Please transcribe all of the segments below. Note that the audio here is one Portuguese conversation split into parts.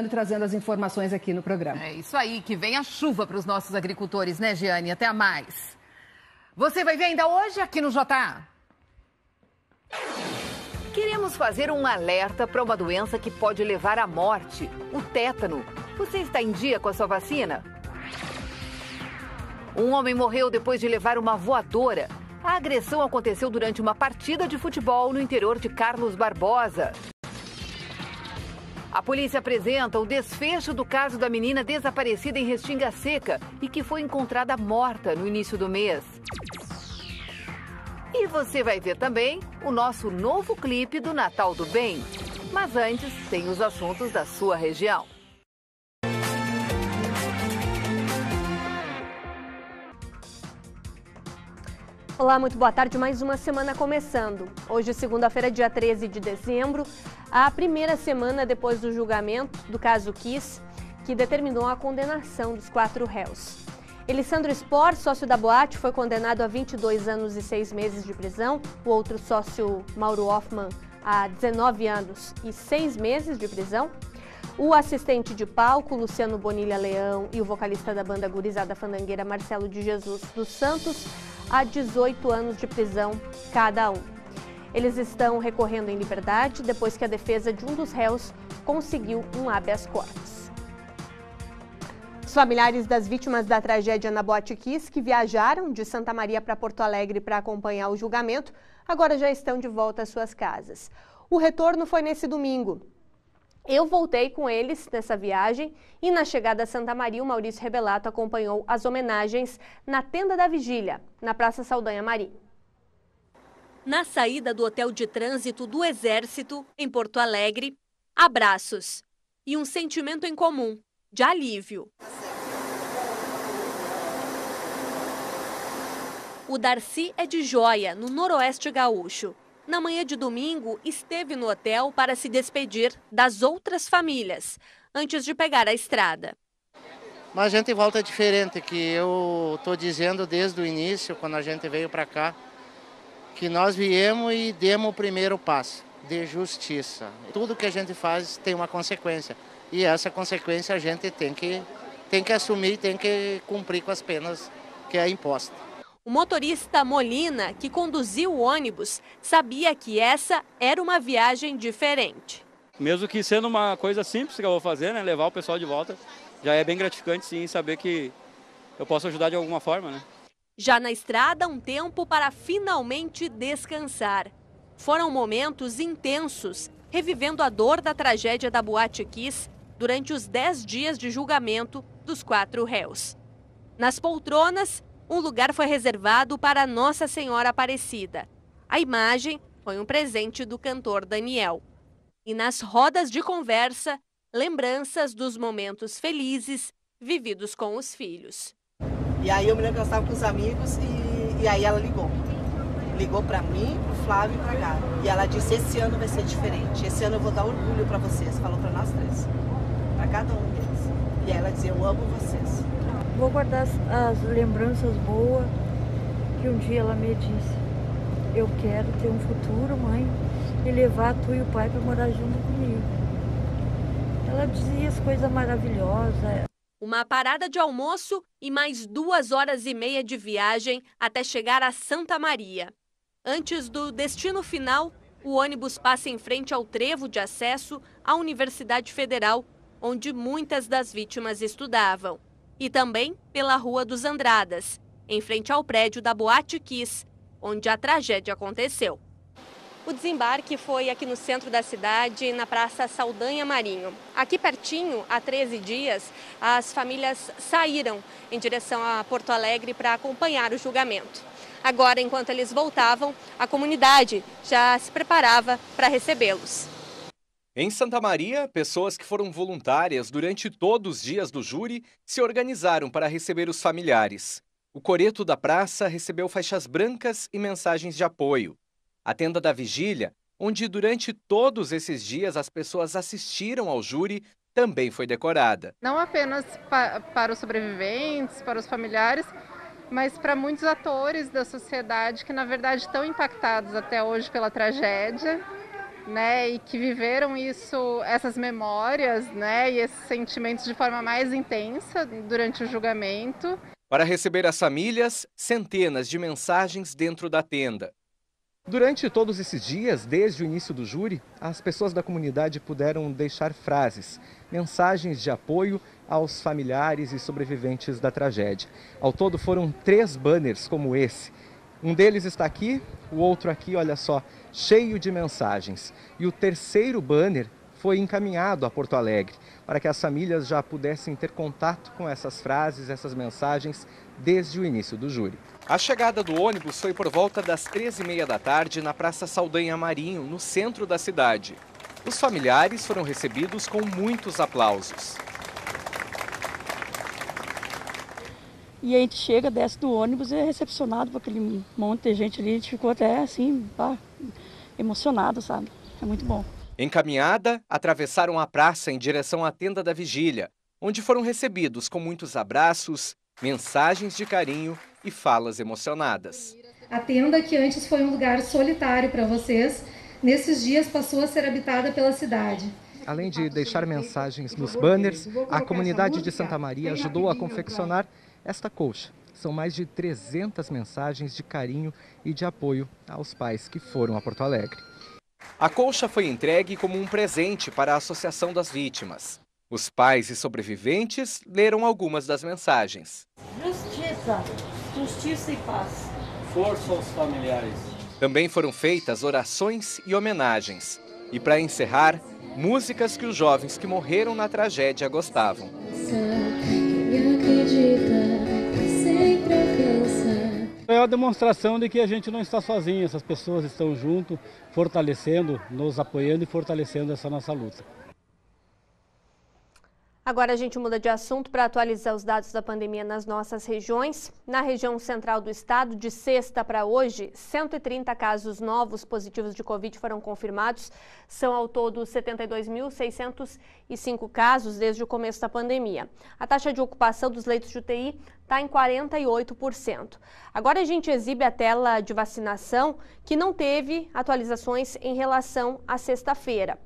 Trazendo as informações aqui no programa. É isso aí, que vem a chuva para os nossos agricultores, né, Giane? Até mais. Você vai ver ainda hoje aqui no JA. Queremos fazer um alerta para uma doença que pode levar à morte, o tétano. Você está em dia com a sua vacina? Um homem morreu depois de levar uma voadora. A agressão aconteceu durante uma partida de futebol no interior de Carlos Barbosa. A polícia apresenta o desfecho do caso da menina desaparecida em Restinga Seca e que foi encontrada morta no início do mês. E você vai ver também o nosso novo clipe do Natal do Bem. Mas antes, tem os assuntos da sua região. Olá, muito boa tarde. Mais uma semana começando. Hoje, segunda-feira, dia 13 de dezembro, a primeira semana depois do julgamento do caso Kiss, que determinou a condenação dos 4 réus. Elisandro Spor, sócio da boate, foi condenado a 22 anos e 6 meses de prisão. O outro sócio, Mauro Hoffman, a 19 anos e 6 meses de prisão. O assistente de palco, Luciano Bonilha Leão, e o vocalista da banda Gurizada Fandangueira, Marcelo de Jesus dos Santos, a 18 anos de prisão cada um. Eles estão recorrendo em liberdade depois que a defesa de um dos réus conseguiu um habeas corpus. Os familiares das vítimas da tragédia na Boate Kiss, que viajaram de Santa Maria para Porto Alegre para acompanhar o julgamento, agora já estão de volta às suas casas. O retorno foi nesse domingo. Eu voltei com eles nessa viagem e na chegada a Santa Maria, o Maurício Rebelato acompanhou as homenagens na Tenda da Vigília, na Praça Saldanha Marinho. Na saída do Hotel de Trânsito do Exército, em Porto Alegre, abraços e um sentimento em comum, de alívio. O Darcy é de Joia, no Noroeste Gaúcho. Na manhã de domingo, esteve no hotel para se despedir das outras famílias, antes de pegar a estrada. Mas a gente volta diferente, que eu estou dizendo desde o início, quando a gente veio para cá, que nós viemos e demos o primeiro passo de justiça. Tudo que a gente faz tem uma consequência, e essa consequência a gente tem que assumir, tem que cumprir com as penas que é imposta. O motorista Molina, que conduziu o ônibus, sabia que essa era uma viagem diferente. Mesmo que sendo uma coisa simples que eu vou fazer, né, levar o pessoal de volta, já é bem gratificante sim saber que eu posso ajudar de alguma forma, né? Já na estrada, um tempo para finalmente descansar. Foram momentos intensos, revivendo a dor da tragédia da Boate Kiss durante os 10 dias de julgamento dos 4 réus. Nas poltronas, um lugar foi reservado para Nossa Senhora Aparecida. A imagem foi um presente do cantor Daniel. E nas rodas de conversa, lembranças dos momentos felizes vividos com os filhos. E aí eu me lembro que eu estava com os amigos e aí ela ligou. Ligou para mim, pro Flávio e pra Gara. E ela disse, esse ano vai ser diferente. Esse ano eu vou dar orgulho para vocês. Falou para nós 3. Para cada um deles. E ela dizia, eu amo vocês. Vou guardar as lembranças boas que um dia ela me disse. Eu quero ter um futuro, mãe, e levar tu e o pai para morar junto comigo. Ela dizia as coisas maravilhosas. Uma parada de almoço e mais 2 horas e meia de viagem até chegar a Santa Maria. Antes do destino final, o ônibus passa em frente ao trevo de acesso à Universidade Federal, onde muitas das vítimas estudavam. E também pela Rua dos Andradas, em frente ao prédio da Boate Kiss, onde a tragédia aconteceu. O desembarque foi aqui no centro da cidade, na Praça Saldanha Marinho. Aqui pertinho, há 13 dias, as famílias saíram em direção a Porto Alegre para acompanhar o julgamento. Agora, enquanto eles voltavam, a comunidade já se preparava para recebê-los. Em Santa Maria, pessoas que foram voluntárias durante todos os dias do júri se organizaram para receber os familiares. O coreto da praça recebeu faixas brancas e mensagens de apoio. A tenda da vigília, onde durante todos esses dias as pessoas assistiram ao júri, também foi decorada. Não apenas para os sobreviventes, para os familiares, mas para muitos atores da sociedade que, na verdade, estão impactados até hoje pela tragédia né, e que viveram essas memórias, né, e esses sentimentos de forma mais intensa durante o julgamento. Para receber as famílias, centenas de mensagens dentro da tenda. Durante todos esses dias, desde o início do júri, as pessoas da comunidade puderam deixar frases, mensagens de apoio aos familiares e sobreviventes da tragédia. Ao todo foram 3 banners como esse. Um deles está aqui, o outro aqui, olha só, cheio de mensagens. E o terceiro banner foi encaminhado a Porto Alegre, para que as famílias já pudessem ter contato com essas frases, essas mensagens, desde o início do júri. A chegada do ônibus foi por volta das 13h30 da tarde na Praça Saldanha Marinho, no centro da cidade. Os familiares foram recebidos com muitos aplausos. E a gente chega, desce do ônibus e é recepcionado por aquele monte de gente ali. A gente ficou até assim, emocionado, sabe? É muito bom. Encaminhada, atravessaram a praça em direção à tenda da vigília, onde foram recebidos com muitos abraços, mensagens de carinho e falas emocionadas. A tenda, que antes foi um lugar solitário para vocês, nesses dias passou a ser habitada pela cidade. Além de deixar mensagens nos banners, a comunidade de Santa Maria ajudou a confeccionar esta colcha. São mais de 300 mensagens de carinho e de apoio aos pais que foram a Porto Alegre. A colcha foi entregue como um presente para a Associação das Vítimas. Os pais e sobreviventes leram algumas das mensagens. Justiça, justiça e paz. Força aos familiares. Também foram feitas orações e homenagens. E para encerrar, músicas que os jovens que morreram na tragédia gostavam. É uma demonstração de que a gente não está sozinho, essas pessoas estão junto, fortalecendo, nos apoiando e fortalecendo essa nossa luta. Agora a gente muda de assunto para atualizar os dados da pandemia nas nossas regiões. Na região central do estado, de sexta para hoje, 130 casos novos positivos de Covid foram confirmados. São ao todo 72.605 casos desde o começo da pandemia. A taxa de ocupação dos leitos de UTI está em 48%. Agora a gente exibe a tela de vacinação, que não teve atualizações em relação à sexta-feira.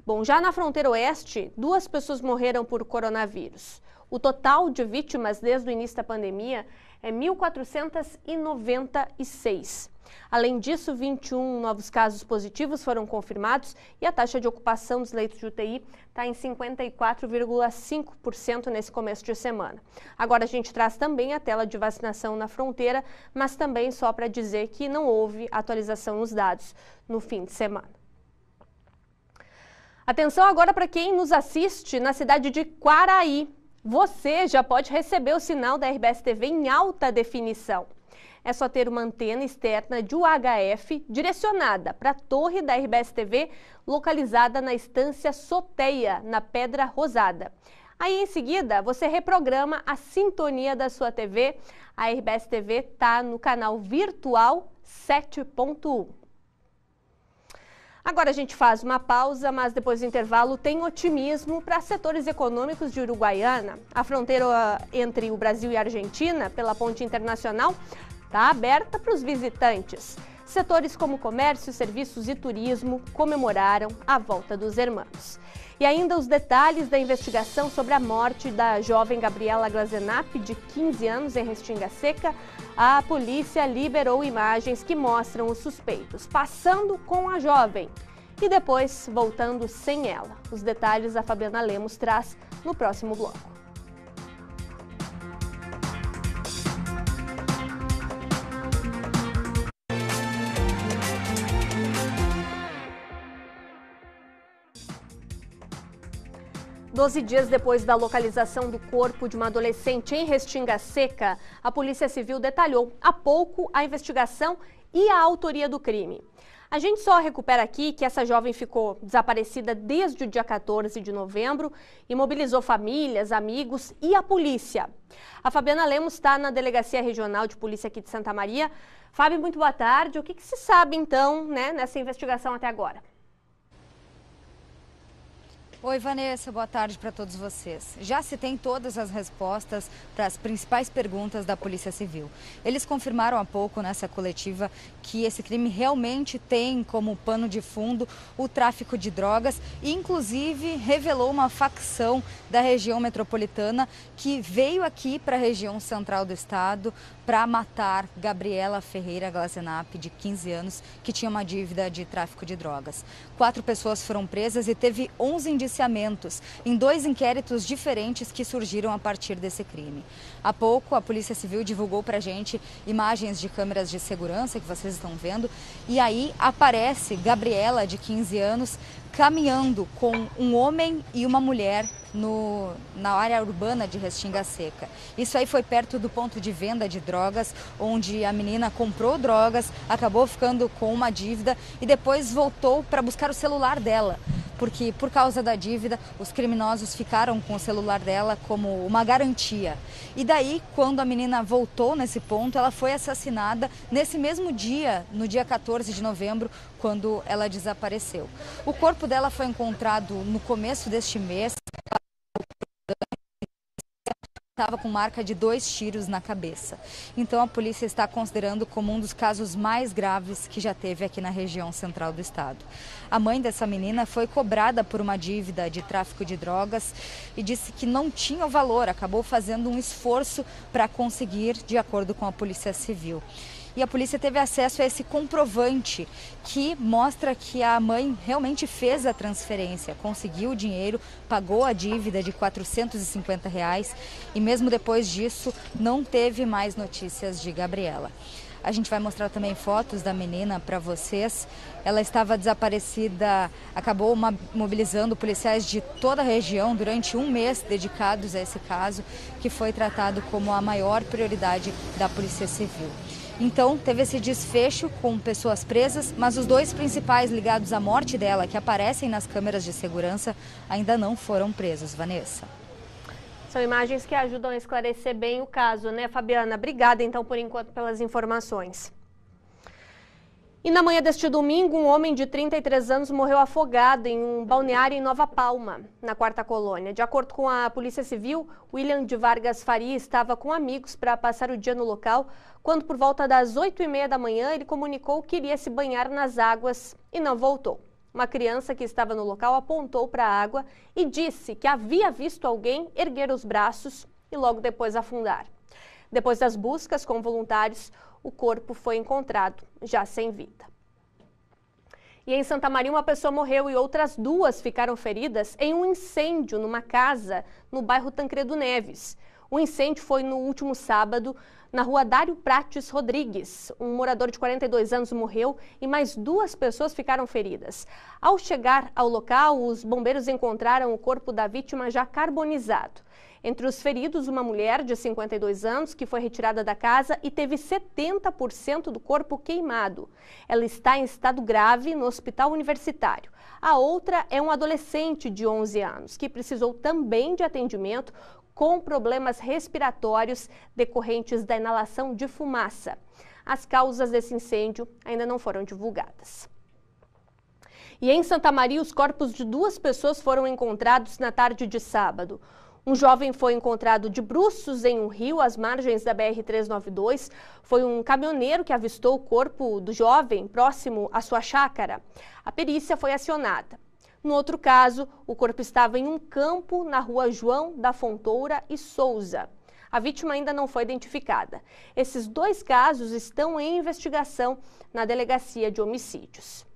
Bom, já na fronteira oeste, 2 pessoas morreram por coronavírus. O total de vítimas desde o início da pandemia é 1.496. Além disso, 21 novos casos positivos foram confirmados e a taxa de ocupação dos leitos de UTI está em 54,5% nesse começo de semana. Agora a gente traz também a tela de vacinação na fronteira, mas também só para dizer que não houve atualização nos dados no fim de semana. Atenção agora para quem nos assiste na cidade de Quaraí. Você já pode receber o sinal da RBS TV em alta definição. É só ter uma antena externa de UHF direcionada para a torre da RBS TV, localizada na estância Soteia, na Pedra Rosada. Aí, em seguida, você reprograma a sintonia da sua TV. A RBS TV está no canal virtual 7.1. Agora a gente faz uma pausa, mas depois do intervalo tem otimismo para setores econômicos de Uruguaiana. A fronteira entre o Brasil e a Argentina, pela ponte internacional, está aberta para os visitantes. Setores como comércio, serviços e turismo comemoraram a volta dos irmãos. E ainda os detalhes da investigação sobre a morte da jovem Gabriela Glazenap, de 15 anos, em Restinga Seca. A polícia liberou imagens que mostram os suspeitos passando com a jovem e depois voltando sem ela. Os detalhes a Fabiana Lemos traz no próximo bloco. Doze dias depois da localização do corpo de uma adolescente em Restinga Seca, a Polícia Civil detalhou há pouco a investigação e a autoria do crime. A gente só recupera aqui que essa jovem ficou desaparecida desde o dia 14 de novembro e mobilizou famílias, amigos e a polícia. A Fabiana Lemos está na Delegacia Regional de Polícia aqui de Santa Maria. Fábio, muito boa tarde. O que se sabe, então, nessa investigação até agora? Oi, Vanessa, boa tarde para todos vocês. Já se tem todas as respostas para as principais perguntas da Polícia Civil. Eles confirmaram há pouco nessa coletiva que esse crime realmente tem como pano de fundo o tráfico de drogas e, inclusive, revelou uma facção da região metropolitana que veio aqui para a região central do estado para matar Gabriela Ferreira Glazenap, de 15 anos, que tinha uma dívida de tráfico de drogas. 4 pessoas foram presas e teve 11 indiciamentos em 2 inquéritos diferentes que surgiram a partir desse crime. Há pouco, a Polícia Civil divulgou para a gente imagens de câmeras de segurança que vocês estão vendo e aí aparece Gabriela, de 15 anos, caminhando com um homem e uma mulher na área urbana de Restinga Seca. Isso aí foi perto do ponto de venda de drogas, onde a menina comprou drogas, acabou ficando com uma dívida e depois voltou para buscar o celular dela. Porque por causa da dívida, os criminosos ficaram com o celular dela como uma garantia. E daí, quando a menina voltou nesse ponto, ela foi assassinada nesse mesmo dia, no dia 14 de novembro, quando ela desapareceu. O corpo dela foi encontrado no começo deste mês. Estava com marca de 2 tiros na cabeça. Então a polícia está considerando como um dos casos mais graves que já teve aqui na região central do estado. A mãe dessa menina foi cobrada por uma dívida de tráfico de drogas e disse que não tinha o valor, acabou fazendo um esforço para conseguir, de acordo com a Polícia Civil. E a polícia teve acesso a esse comprovante que mostra que a mãe realmente fez a transferência, conseguiu o dinheiro, pagou a dívida de R$ 450 e mesmo depois disso não teve mais notícias de Gabriela. A gente vai mostrar também fotos da menina para vocês. Ela estava desaparecida, acabou mobilizando policiais de toda a região durante um mês dedicados a esse caso, que foi tratado como a maior prioridade da Polícia Civil. Então, teve esse desfecho com pessoas presas, mas os 2 principais ligados à morte dela, que aparecem nas câmeras de segurança, ainda não foram presos. Vanessa. São imagens que ajudam a esclarecer bem o caso, né, Fabiana? Obrigada, então, por enquanto, pelas informações. E na manhã deste domingo, um homem de 33 anos morreu afogado em um balneário em Nova Palma, na 4ª Colônia. De acordo com a Polícia Civil, William de Vargas Faria estava com amigos para passar o dia no local, quando por volta das 8h30 da manhã ele comunicou que iria se banhar nas águas e não voltou. Uma criança que estava no local apontou para a água e disse que havia visto alguém erguer os braços e logo depois afundar. Depois das buscas com voluntários, o corpo foi encontrado, já sem vida. E em Santa Maria, uma pessoa morreu e outras 2 ficaram feridas em um incêndio numa casa no bairro Tancredo Neves. O incêndio foi no último sábado, na rua Dário Prates Rodrigues. Um morador de 42 anos morreu e mais 2 pessoas ficaram feridas. Ao chegar ao local, os bombeiros encontraram o corpo da vítima já carbonizado. Entre os feridos, uma mulher de 52 anos que foi retirada da casa e teve 70% do corpo queimado. Ela está em estado grave no hospital universitário. A outra é um adolescente de 11 anos que precisou também de atendimento com problemas respiratórios decorrentes da inalação de fumaça. As causas desse incêndio ainda não foram divulgadas. E em Santa Maria, os corpos de 2 pessoas foram encontrados na tarde de sábado. Um jovem foi encontrado de bruços em um rio às margens da BR-392. Foi um caminhoneiro que avistou o corpo do jovem próximo à sua chácara. A perícia foi acionada. No outro caso, o corpo estava em um campo na rua João da Fontoura e Souza. A vítima ainda não foi identificada. Esses 2 casos estão em investigação na Delegacia de Homicídios.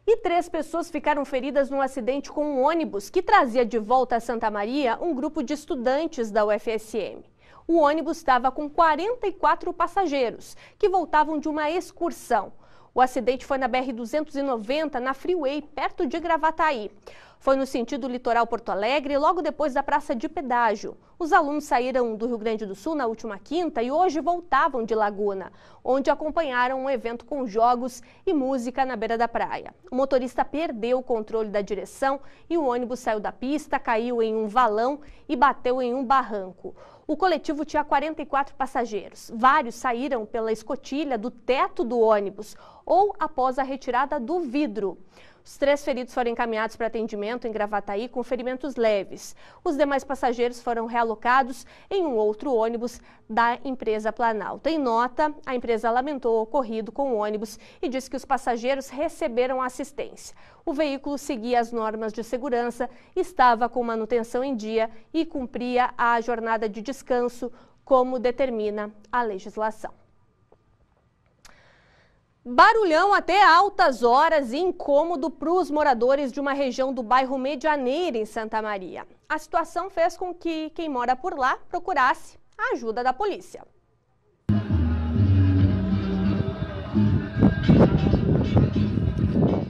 E 3 pessoas ficaram feridas num acidente com um ônibus que trazia de volta a Santa Maria um grupo de estudantes da UFSM. O ônibus estava com 44 passageiros que voltavam de uma excursão. O acidente foi na BR-290, na Freeway, perto de Gravataí. Foi no sentido litoral Porto Alegre, logo depois da praça de pedágio. Os alunos saíram do Rio Grande do Sul na última quinta e hoje voltavam de Laguna, onde acompanharam um evento com jogos e música na beira da praia. O motorista perdeu o controle da direção e o ônibus saiu da pista, caiu em um valão e bateu em um barranco. O coletivo tinha 44 passageiros. Vários saíram pela escotilha do teto do ônibus ou após a retirada do vidro. Os 3 feridos foram encaminhados para atendimento em Gravataí com ferimentos leves. Os demais passageiros foram realocados em um outro ônibus da empresa Planalto. Em nota, a empresa lamentou o ocorrido com o ônibus e disse que os passageiros receberam assistência. O veículo seguia as normas de segurança, estava com manutenção em dia e cumpria a jornada de descanso, como determina a legislação. Barulhão até altas horas e incômodo para os moradores de uma região do bairro Medianeira, em Santa Maria. A situação fez com que quem mora por lá procurasse a ajuda da polícia.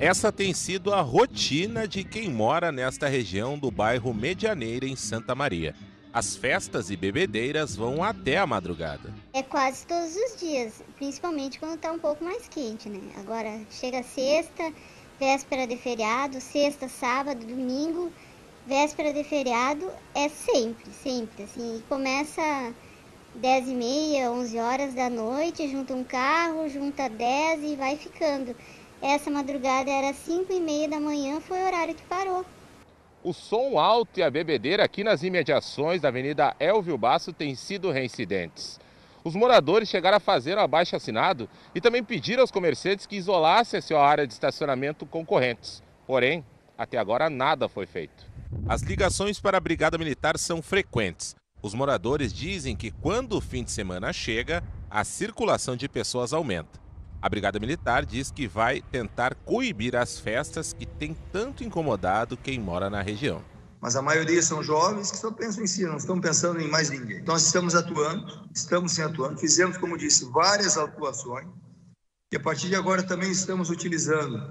Essa tem sido a rotina de quem mora nesta região do bairro Medianeira, em Santa Maria. As festas e bebedeiras vão até a madrugada. É quase todos os dias, principalmente quando está um pouco mais quente, né? Agora chega sexta, véspera de feriado, sexta, sábado, domingo, véspera de feriado, é sempre, assim. Começa 10h30, 11 horas da noite, junta um carro, junta 10 e vai ficando. Essa madrugada era 5h30 da manhã, foi o horário que parou. O som alto e a bebedeira aqui nas imediações da Avenida Elvio Basso têm sido reincidentes. Os moradores chegaram a fazer um abaixo-assinado e também pediram aos comerciantes que isolassem a sua área de estacionamento concorrentes. Porém, até agora nada foi feito. As ligações para a Brigada Militar são frequentes. Os moradores dizem que quando o fim de semana chega, a circulação de pessoas aumenta. A Brigada Militar diz que vai tentar coibir as festas que têm tanto incomodado quem mora na região. Mas a maioria são jovens que só pensam em si, não estão pensando em mais ninguém. Então nós estamos atuando, fizemos, como disse, várias atuações e a partir de agora também estamos utilizando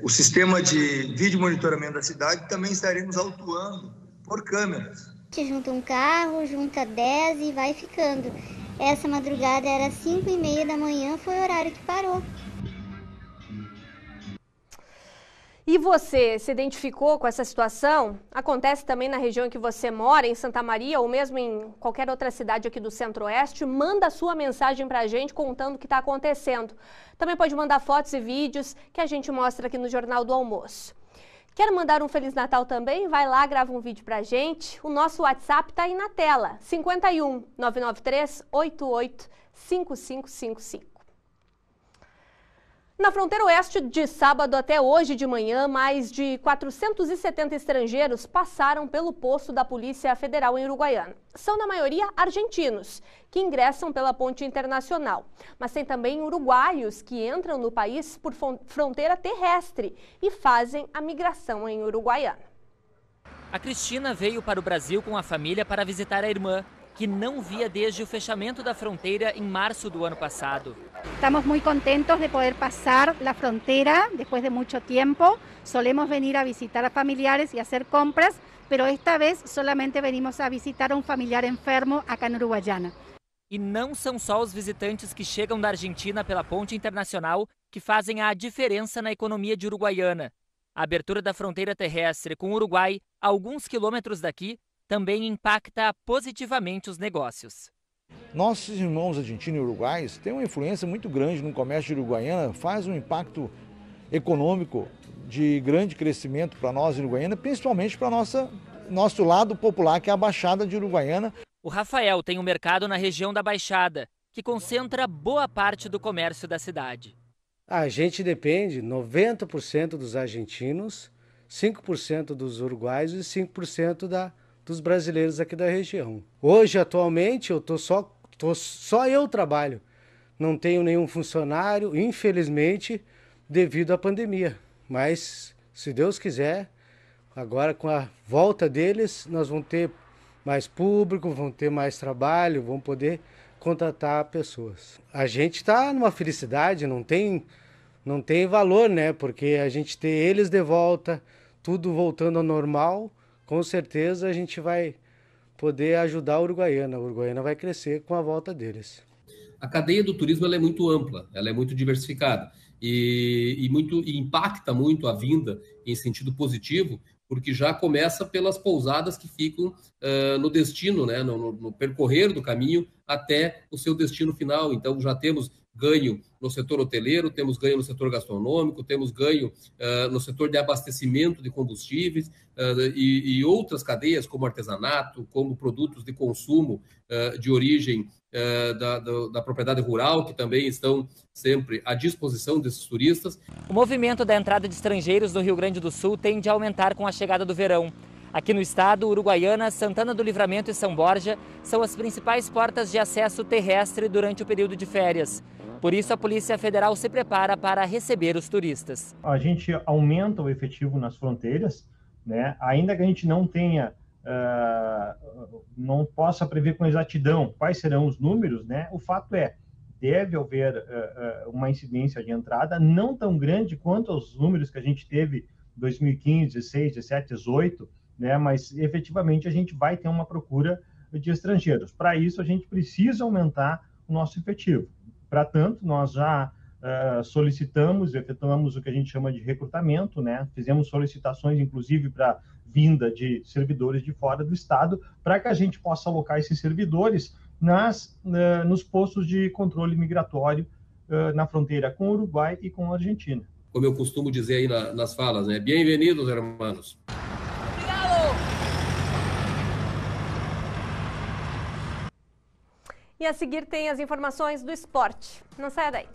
o sistema de vídeo monitoramento da cidade, também estaremos autuando por câmeras. Junta um carro, junta 10 e vai ficando. Essa madrugada era 5h30 da manhã, foi o horário que parou. E você se identificou com essa situação? Acontece também na região em que você mora, em Santa Maria, ou mesmo em qualquer outra cidade aqui do Centro-Oeste? Manda a sua mensagem pra gente contando o que está acontecendo. Também pode mandar fotos e vídeos que a gente mostra aqui no Jornal do Almoço. Quer mandar um Feliz Natal também? Vai lá, grava um vídeo pra gente. O nosso WhatsApp tá aí na tela, 51 993 88 5555. Na fronteira oeste, de sábado até hoje de manhã, mais de 470 estrangeiros passaram pelo posto da Polícia Federal em Uruguaiana. São, na maioria, argentinos, que ingressam pela ponte internacional. Mas tem também uruguaios que entram no país por fronteira terrestre e fazem a migração em Uruguaiana. A Cristina veio para o Brasil com a família para visitar a irmã, que não via desde o fechamento da fronteira em março do ano passado. Estamos muy contentos de poder pasar la frontera después de mucho tiempo. Solemos venir a visitar a familiares y hacer compras, pero esta vez solamente venimos a visitar a un familiar enfermo acá en Uruguaiana. E não são só os visitantes que chegam da Argentina pela ponte internacional que fazem a diferença na economia de Uruguaiana. A abertura da fronteira terrestre com o Uruguai, a alguns quilômetros daqui, também impacta positivamente os negócios. Nossos irmãos argentinos e uruguaios têm uma influência muito grande no comércio de Uruguaiana, faz um impacto econômico de grande crescimento para nós em Uruguaiana, principalmente para nosso lado popular, que é a Baixada de Uruguaiana. O Rafael tem um mercado na região da Baixada, que concentra boa parte do comércio da cidade. A gente depende 90% dos argentinos, 5% dos uruguaios e 5% dos brasileiros aqui da região. Hoje, atualmente, só eu trabalho. Não tenho nenhum funcionário, infelizmente, devido à pandemia. Mas, se Deus quiser, agora com a volta deles, nós vamos ter mais público, vamos ter mais trabalho, vamos poder contratar pessoas. A gente está numa felicidade, não tem valor, né? Porque a gente ter eles de volta, tudo voltando ao normal, com certeza a gente vai poder ajudar a Uruguaiana. A Uruguaiana vai crescer com a volta deles. A cadeia do turismo ela é muito ampla, ela é muito diversificada e impacta muito a vinda em sentido positivo, porque já começa pelas pousadas que ficam no destino, né, no percorrer do caminho até o seu destino final. Então já temos ganho no setor hoteleiro, temos ganho no setor gastronômico, temos ganho no setor de abastecimento de combustíveis e outras cadeias, como artesanato, como produtos de consumo de origem da propriedade rural, que também estão sempre à disposição desses turistas. O movimento da entrada de estrangeiros no Rio Grande do Sul tende a aumentar com a chegada do verão. Aqui no estado, Uruguaiana, Santana do Livramento e São Borja são as principais portas de acesso terrestre durante o período de férias. Por isso, a Polícia Federal se prepara para receber os turistas. A gente aumenta o efetivo nas fronteiras, né? Ainda que a gente não tenha, não possa prever com exatidão quais serão os números, né? O fato é, deve haver uma incidência de entrada não tão grande quanto os números que a gente teve em 2015, 16, 17, 18, né? Mas efetivamente a gente vai ter uma procura de estrangeiros. Para isso, a gente precisa aumentar o nosso efetivo. Para tanto, nós já solicitamos, efetuamos o que a gente chama de recrutamento, né? Fizemos solicitações, inclusive, para vinda de servidores de fora do estado, para que a gente possa alocar esses servidores nos postos de controle migratório na fronteira com o Uruguai e com a Argentina. Como eu costumo dizer aí nas falas, né? Bem-vindos, hermanos. E a seguir tem as informações do esporte. Não saia daí.